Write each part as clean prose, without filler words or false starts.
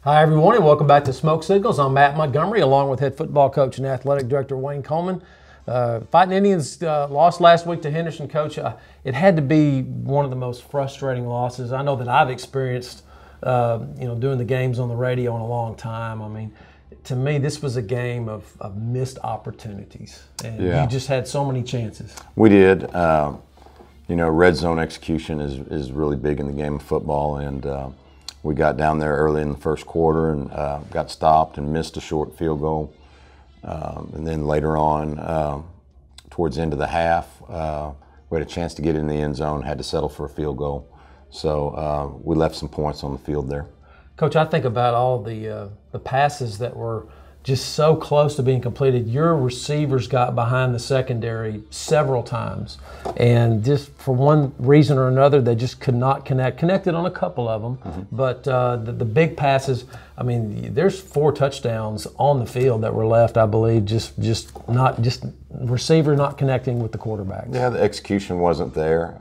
Hi everyone and welcome back to Smoke Signals. I'm Matt Montgomery along with head football coach and athletic director Wayne Coleman. Fighting Indians lost last week to Henderson. Coach, it had to be one of the most frustrating losses I know that I've experienced doing the games on the radio in a long time. I mean, to me this was a game of missed opportunities and you just had so many chances. We did. Red zone execution is really big in the game of football, and we got down there early in the first quarter and got stopped and missed a short field goal. And then later on, towards the end of the half, we had a chance to get in the end zone, had to settle for a field goal. So we left some points on the field there. Coach, I think about all the passes that were just so close to being completed. Your receivers got behind the secondary several times, and just for one reason or another, they just could not connect. Connected on a couple of them, but the big passes. I mean, there's 4 touchdowns on the field that were left, I believe, just receiver not connecting with the quarterback. Yeah, the execution wasn't there.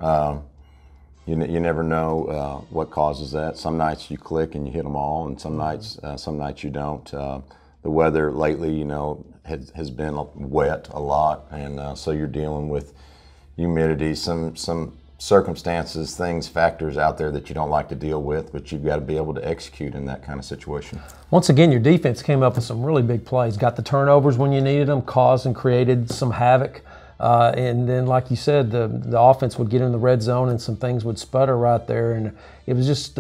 You never know what causes that. Some nights you click and you hit them all, and some nights you don't. The weather lately, has been wet a lot, and so you're dealing with humidity, some circumstances, factors out there that you don't like to deal with, but you've got to be able to execute in that kind of situation. Once again, your defense came up with some really big plays, got the turnovers when you needed them, caused and created some havoc, and then, like you said, the offense would get in the red zone and some things would sputter right there, and it was just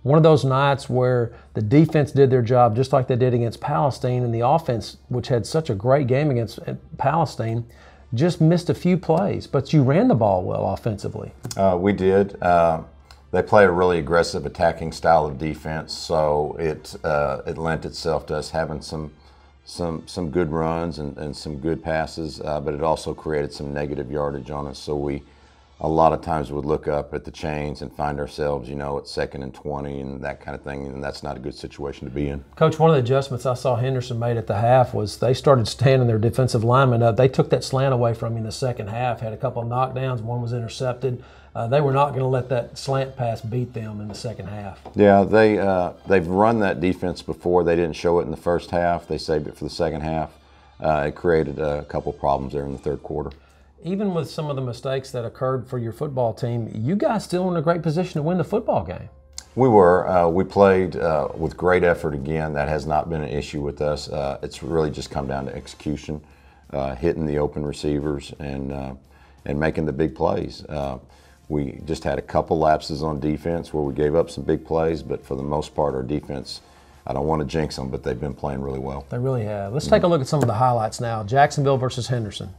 one of those nights where the defense did their job just like they did against Palestine, and the offense, which had such a great game against Palestine, just missed a few plays. But you ran the ball well offensively. We did. They play a really aggressive attacking style of defense, so it lent itself to us having some good runs and some good passes, but it also created some negative yardage on us. So we a lot of times would look up at the chains and find ourselves, at 2nd and 20 and that kind of thing, and that's not a good situation to be in. Coach, one of the adjustments I saw Henderson made at the half was they started standing their defensive linemen up. They took that slant away from him in the second half, had a couple of knockdowns, one was intercepted. They were not going to let that slant pass beat them in the second half. Yeah, they've run that defense before. They didn't show it in the first half. They saved it for the second half. It created a couple problems there in the third quarter. Even with some of the mistakes that occurred for your football team, you guys still in a great position to win the football game. We were. We played with great effort again. That has not been an issue with us. It's really just come down to execution, hitting the open receivers and making the big plays. We just had a couple lapses on defense where we gave up some big plays, but for the most part, our defense, I don't want to jinx them, but they've been playing really well. They really have. Let's take a look at some of the highlights now. Jacksonville versus Henderson.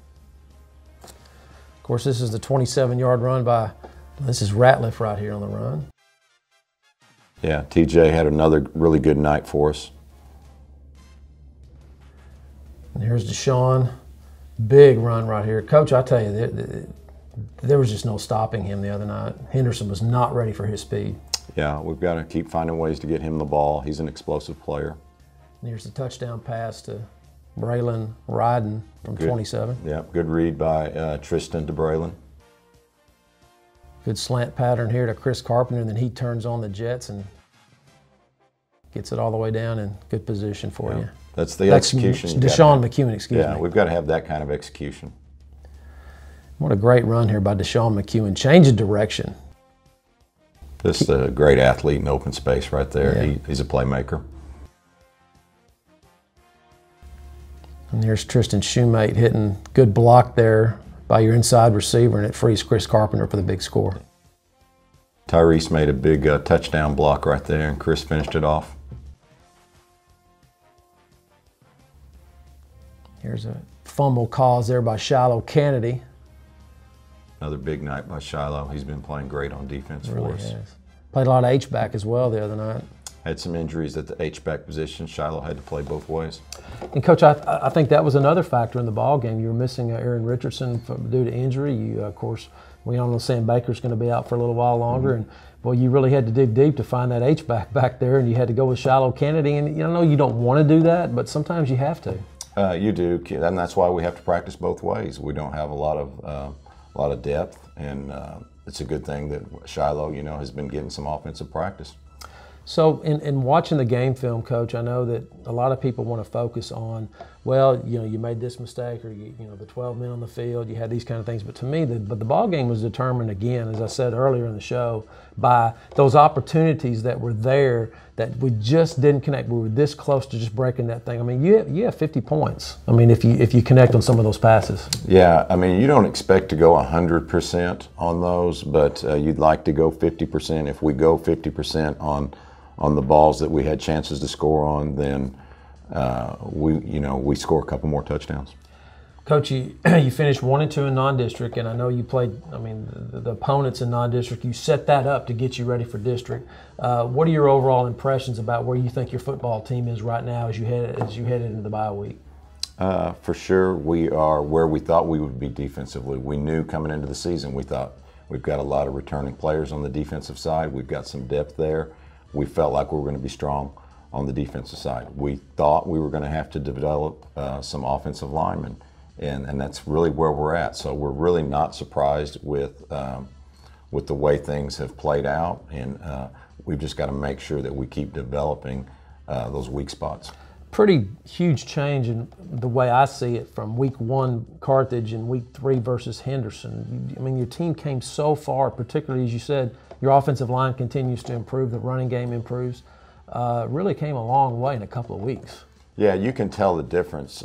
Of course, this is the 27-yard run by, this is Ratliff right here on the run. Yeah, TJ had another really good night for us. And here's Deshaun, big run right here. Coach, I tell you, there was just no stopping him the other night. Henderson was not ready for his speed. Yeah, we've got to keep finding ways to get him the ball. He's an explosive player. And here's the touchdown pass to Braylon Ryden from 27. Yeah, good read by Tristan to Braylon. Good slant pattern here to Chris Carpenter, and then he turns on the Jets and gets it all the way down in good position for you. That's the execution. Deshaun McEwen, excuse me. Yeah, we've got to have that kind of execution. What a great run here by Deshaun McEwen. Change of direction. Just a great athlete in open space right there. Yeah. He's a playmaker. And there's Tristan Shoemate hitting good block there by your inside receiver, and it frees Chris Carpenter for the big score. Tyrese made a big touchdown block right there, and Chris finished it off. Here's a fumble caused there by Shiloh Kennedy. Another big night by Shiloh. He's been playing great on defense for us. Has. Played a lot of H-back as well the other night. Had some injuries at the H-back position. Shiloh had to play both ways. And Coach, I think that was another factor in the ball game. You were missing Aaron Richardson due to injury. You, of course, we all know Sam Baker's going to be out for a little while longer, and boy, you really had to dig deep to find that H-back back there, and you had to go with Shiloh Kennedy. And I know you don't want to do that, but sometimes you have to. You do, and that's why we have to practice both ways. We don't have a lot of depth, and it's a good thing that Shiloh, has been getting some offensive practice. So in watching the game film, Coach, I know that a lot of people want to focus on, well, you made this mistake, or the 12 men on the field, you had these kind of things. But to me, the ball game was determined, again, as I said earlier in the show, by those opportunities that were there that we just didn't connect. We were this close to just breaking that thing. I mean, you have 50 points. I mean, if you connect on some of those passes. Yeah, I mean, you don't expect to go 100% on those, but you'd like to go 50%. If we go 50% on the balls that we had chances to score on, then we score a couple more touchdowns. Coach, you finished 1-2 in non-district, and I know you played. I mean, the opponents in non-district. You set that up to get you ready for district. What are your overall impressions about where you think your football team is right now as you head into the bye week? For sure, we are where we thought we would be defensively. We knew coming into the season. We thought we've got a lot of returning players on the defensive side. We've got some depth there. We felt like we were going to be strong on the defensive side. We thought we were going to have to develop some offensive linemen, and that's really where we're at. So we're really not surprised with the way things have played out, and we've just got to make sure that we keep developing those weak spots. Pretty huge change in the way I see it from week 1 Carthage and week 3 versus Henderson. I mean, your team came so far, particularly as you said, your offensive line continues to improve, the running game improves. Really came a long way in a couple of weeks. Yeah, you can tell the difference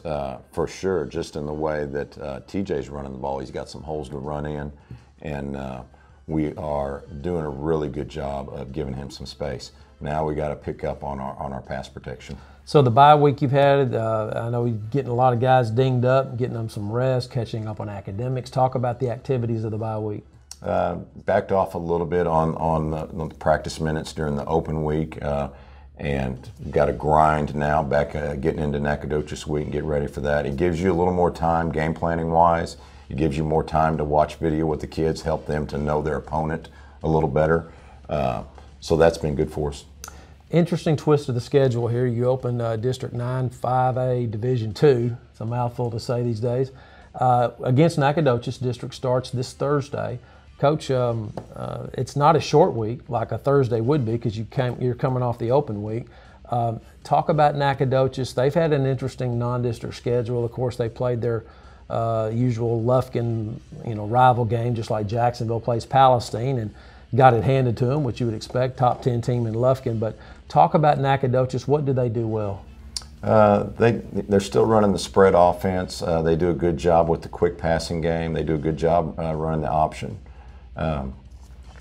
for sure, just in the way that TJ's running the ball. He's got some holes to run in, and we are doing a really good job of giving him some space. Now we got to pick up on our pass protection. So the bye week you've had, I know you're getting a lot of guys dinged up, getting them some rest, catching up on academics. Talk about the activities of the bye week. Backed off a little bit on the practice minutes during the open week, and got to grind now back getting into Nacogdoches week and get ready for that. It gives you a little more time game planning wise. It gives you more time to watch video with the kids, help them to know their opponent a little better. So that's been good for us. Interesting twist of the schedule here. You open District 9 5A Division II. It's a mouthful to say these days. Against Nacogdoches, district starts this Thursday. Coach, it's not a short week like a Thursday would be because you're coming off the open week. Talk about Nacogdoches. They've had an interesting non-district schedule. Of course, they played their usual Lufkin, rival game, just like Jacksonville plays Palestine, and got it handed to them, which you would expect, top 10 team in Lufkin. But talk about Nacogdoches. What do they do well? They're still running the spread offense. They do a good job with the quick passing game. They do a good job running the option. And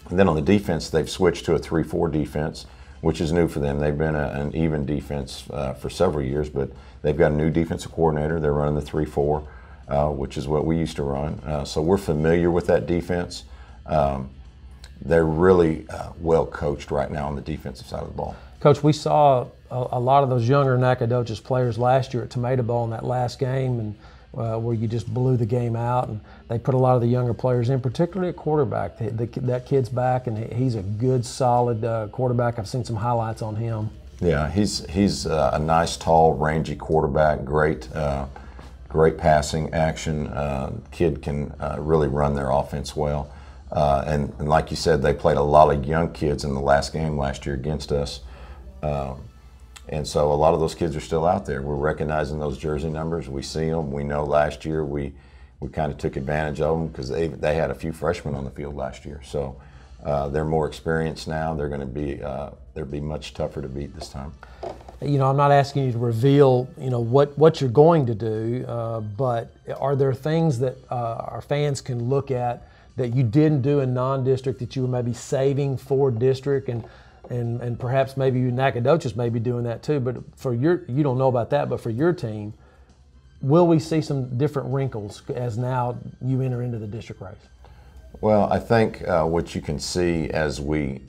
then on the defense, they've switched to a 3-4 defense, which is new for them. They've been an even defense for several years, but they've got a new defensive coordinator. They're running the 3-4, which is what we used to run. So we're familiar with that defense. They're really well coached right now on the defensive side of the ball. Coach, we saw a lot of those younger Nacogdoches players last year at Tomato Bowl in that last game, and where you just blew the game out, and they put a lot of the younger players in, particularly at quarterback. That kid's back, and he's a good, solid quarterback. I've seen some highlights on him. Yeah, he's a nice, tall, rangy quarterback. Great passing action. Kid can really run their offense well. And like you said, they played a lot of young kids in the last game last year against us. And so a lot of those kids are still out there. We're recognizing those jersey numbers. We see them. We know last year we kind of took advantage of them because they had a few freshmen on the field last year. So they're more experienced now. They're going to be much tougher to beat this time. I'm not asking you to reveal, what you're going to do, but are there things that our fans can look at that you didn't do in non-district that you were maybe saving for district, and perhaps maybe Nacogdoches may be doing that too, but you don't know about that, but for your team, will we see some different wrinkles as now you enter into the district race? Well, I think what you can see as we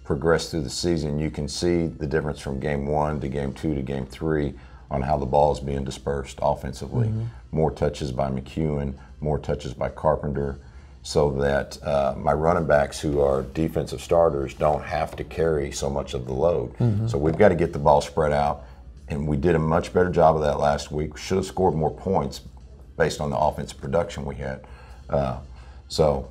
progress through the season, you can see the difference from game 1 to game 2 to game 3 on how the ball is being dispersed offensively. Mm-hmm. More touches by McEwen, more touches by Carpenter, so that my running backs who are defensive starters don't have to carry so much of the load. Mm-hmm. So we've got to get the ball spread out, and we did a much better job of that last week. Should have scored more points based on the offensive production we had. So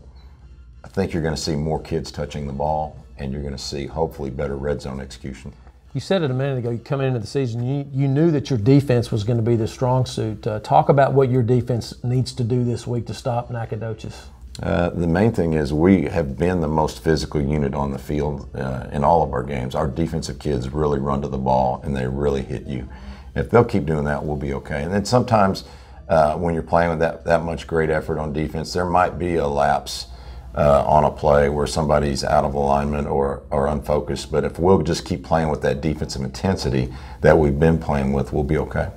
I think you're going to see more kids touching the ball, and you're going to see hopefully better red zone execution. You said it a minute ago, you coming into the season, you knew that your defense was going to be the strong suit. Talk about what your defense needs to do this week to stop Nacogdoches. The main thing is we have been the most physical unit on the field in all of our games. Our defensive kids really run to the ball and they really hit you. If they'll keep doing that, we'll be okay. And then sometimes when you're playing with that much great effort on defense, there might be a lapse on a play where somebody's out of alignment or unfocused. But if we'll just keep playing with that defensive intensity that we've been playing with, we'll be okay.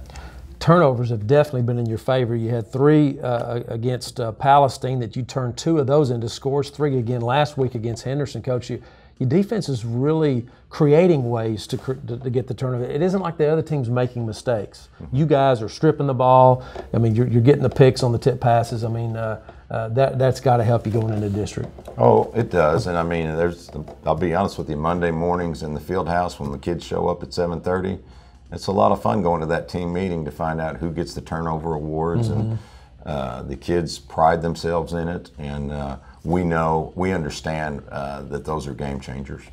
Turnovers have definitely been in your favor. You had 3 against Palestine that you turned 2 of those into scores, 3 again last week against Henderson. Coach, your defense is really creating ways to get the turnover. It isn't like the other team's making mistakes. You guys are stripping the ball. I mean, you're getting the picks on the tip passes. I mean, that's got to help you going into district. Oh, it does. And I mean, I'll be honest with you, Monday mornings in the field house when the kids show up at 7:30, it's a lot of fun going to that team meeting to find out who gets the turnover awards. And the kids pride themselves in it. And we understand that those are game changers.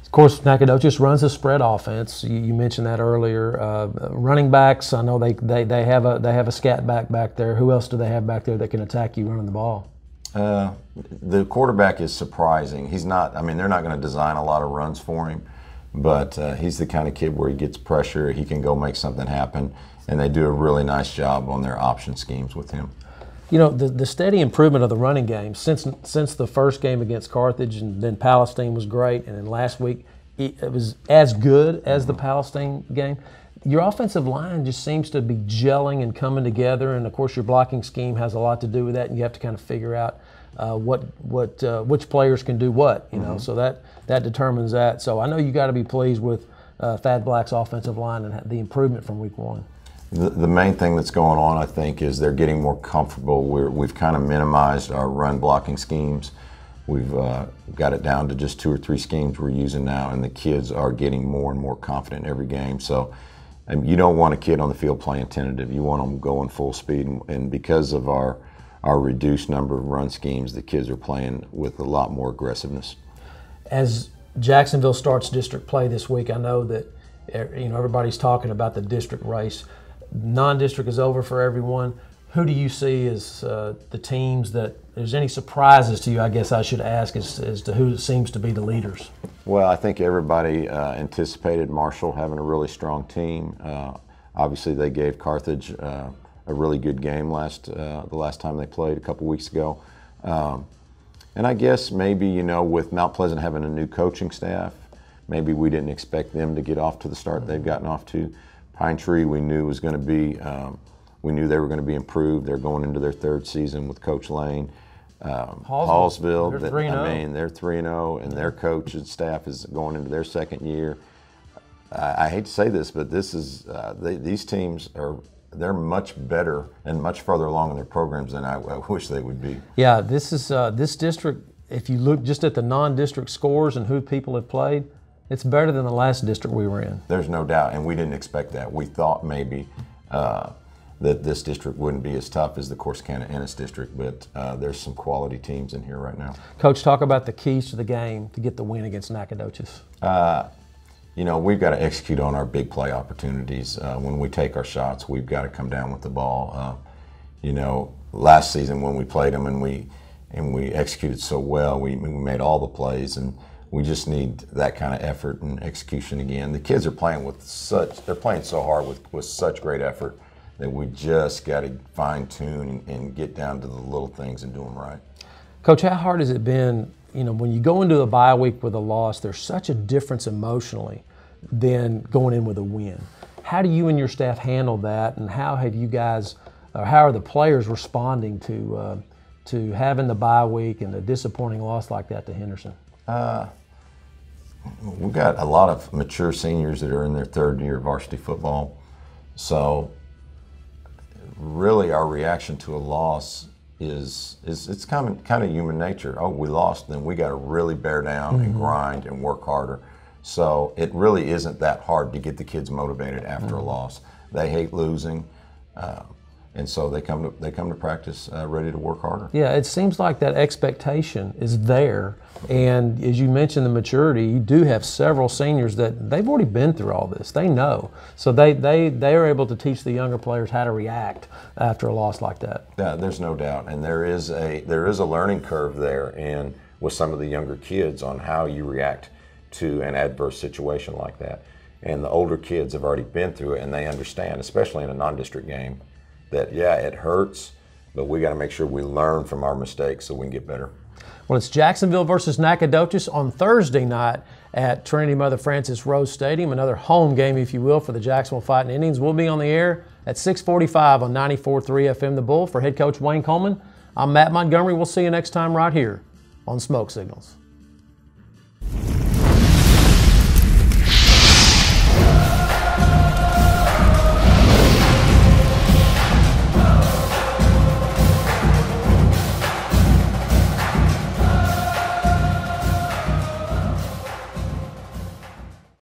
Of course, Nacogdoches runs a spread offense. You mentioned that earlier. Running backs, I know they have a scat back there. Who else do they have back there that can attack you running the ball? The quarterback is surprising. He's not. I mean, they're not going to design a lot of runs for him, but he's the kind of kid where he gets pressure, he can go make something happen, and they do a really nice job on their option schemes with him. You know, the steady improvement of the running game since the first game against Carthage, and then Palestine was great, and then last week it was as good as the Palestine game. Your offensive line just seems to be gelling and coming together, and of course your blocking scheme has a lot to do with that, and you have to kind of figure out which players can do what, you know, so that determines that. So I know you got to be pleased with Thad Black's offensive line and the improvement from week 1. The main thing that's going on, I think, is they're getting more comfortable. We've kind of minimized our run blocking schemes. We've got it down to just 2 or 3 schemes we're using now, and the kids are getting more and more confident every game. So you don't want a kid on the field playing tentative. You want them going full speed, and because of our reduced number of run schemes, the kids are playing with a lot more aggressiveness. As Jacksonville starts district play this week, I know that everybody's talking about the district race. Non-district is over for everyone. Who do you see as the teams that there's any surprises to you, I guess I should ask, as to who seems to be the leaders? Well, I think everybody anticipated Marshall having a really strong team. Obviously, they gave Carthage a really good game the last time they played a couple weeks ago. And I guess maybe, with Mount Pleasant having a new coaching staff, maybe we didn't expect them to get off to the start they've gotten off to. Pine Tree, we knew was going to be. We knew they were going to be improved. They're going into their 3rd season with Coach Lane. Hallsville, they're 3-0. They're 3-0, and their coach and staff is going into their 2nd year. I hate to say this, but these teams they're much better and much further along in their programs than I wish they would be. Yeah, this district. If you look just at the non-district scores and who people have played, it's better than the last district we were in. There's no doubt, and we didn't expect that. We thought maybe that this district wouldn't be as tough as the Corsicana-Ennis district, but there's some quality teams in here right now. Coach, talk about the keys to the game to get the win against Nacogdoches. We've got to execute on our big play opportunities. When we take our shots, we've got to come down with the ball. Last season when we played them and we executed so well, we made all the plays, and we just need that kind of effort and execution again. The kids are playing they're playing so hard with such great effort that we just got to fine tune and get down to the little things and do them right. Coach, how hard has it been? When you go into a bye week with a loss, there's such a difference emotionally than going in with a win. How do you and your staff handle that, and how have you guys, or how are the players responding to having the bye week and a disappointing loss like that to Henderson? We've got a lot of mature seniors that are in their 3rd year of varsity football, so really our reaction to a loss is it's kind of human nature. Oh, we lost, then we got to really bear down and grind and work harder. So it really isn't that hard to get the kids motivated after a loss. They hate losing. and so they come to practice ready to work harder. Yeah, it seems like that expectation is there, and as you mentioned, the maturity. You do have several seniors that they've already been through all this. They know, so they are able to teach the younger players how to react after a loss like that. Yeah, there's no doubt, and there is a learning curve there, and with some of the younger kids on how you react to an adverse situation like that. And the older kids have already been through it, and they understand, especially in a non-district game, that yeah, it hurts, but we got to make sure we learn from our mistakes so we can get better. Well, it's Jacksonville versus Nacogdoches on Thursday night at Trinity Mother Frances Rose Stadium, another home game, if you will, for the Jacksonville Fighting Indians. We'll be on the air at 6:45 on 94.3 FM The Bull. For head coach Wayne Coleman, I'm Matt Montgomery. We'll see you next time right here on Smoke Signals.